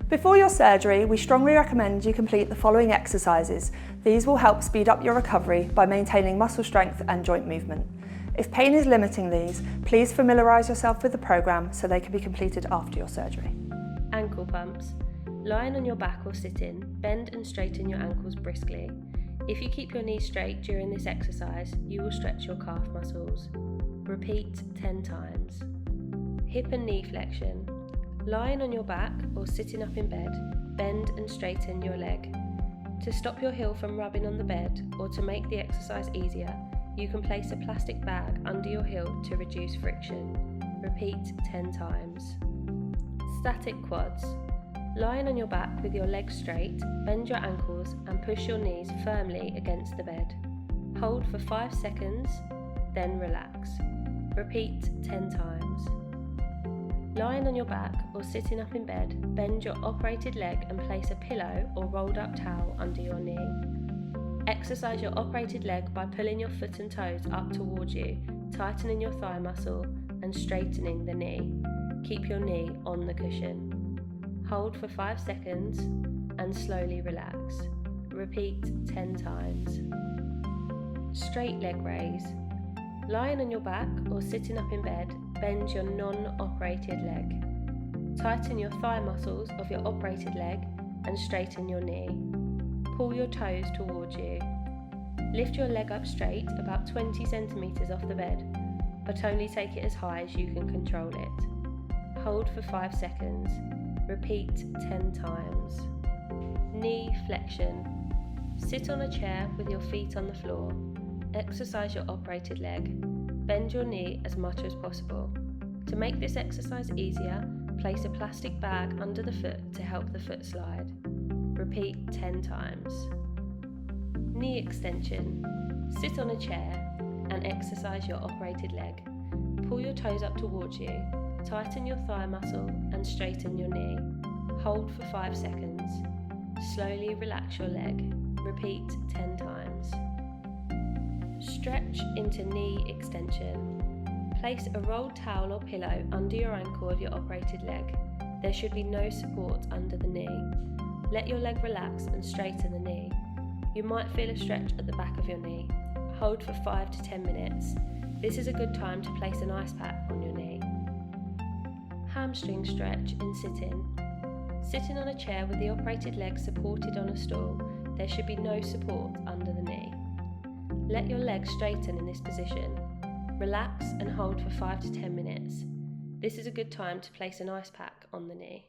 Before your surgery, we strongly recommend you complete the following exercises. These will help speed up your recovery by maintaining muscle strength and joint movement. If pain is limiting these, please familiarise yourself with the programme so they can be completed after your surgery. Ankle pumps. Lying on your back or sitting, bend and straighten your ankles briskly. If you keep your knees straight during this exercise, you will stretch your calf muscles. Repeat 10 times. Hip and knee flexion. Lying on your back or sitting up in bed, bend and straighten your leg. To stop your heel from rubbing on the bed or to make the exercise easier, you can place a plastic bag under your heel to reduce friction. Repeat 10 times. Static quads. Lying on your back with your legs straight, bend your ankles and push your knees firmly against the bed. Hold for 5 seconds, then relax. Repeat 10 times. Lying on your back or sitting up in bed, bend your operated leg and place a pillow or rolled up towel under your knee. Exercise your operated leg by pulling your foot and toes up towards you, tightening your thigh muscle and straightening the knee. Keep your knee on the cushion. Hold for 5 seconds and slowly relax. Repeat 10 times. Straight leg raise. Lying on your back or sitting up in bed, bend your non-operated leg. Tighten your thigh muscles of your operated leg and straighten your knee. Pull your toes towards you. Lift your leg up straight about 20 centimetres off the bed, but only take it as high as you can control it. Hold for 5 seconds. Repeat 10 times. Knee flexion. Sit on a chair with your feet on the floor. Exercise your operated leg. Bend your knee as much as possible. To make this exercise easier, place a plastic bag under the foot to help the foot slide. Repeat 10 times. Knee extension. Sit on a chair and exercise your operated leg. Pull your toes up towards you. Tighten your thigh muscle and straighten your knee. Hold for 5 seconds. Slowly relax your leg. Repeat 10 times. Stretch into knee extension. Place a rolled towel or pillow under your ankle of your operated leg. There should be no support under the knee. Let your leg relax and straighten the knee. You might feel a stretch at the back of your knee. Hold for 5 to 10 minutes. This is a good time to place an ice pack on your knee. Hamstring stretch in sitting. Sitting on a chair with the operated leg supported on a stool, there should be no support under the knee. Let your legs straighten in this position. Relax and hold for 5 to 10 minutes. This is a good time to place an ice pack on the knee.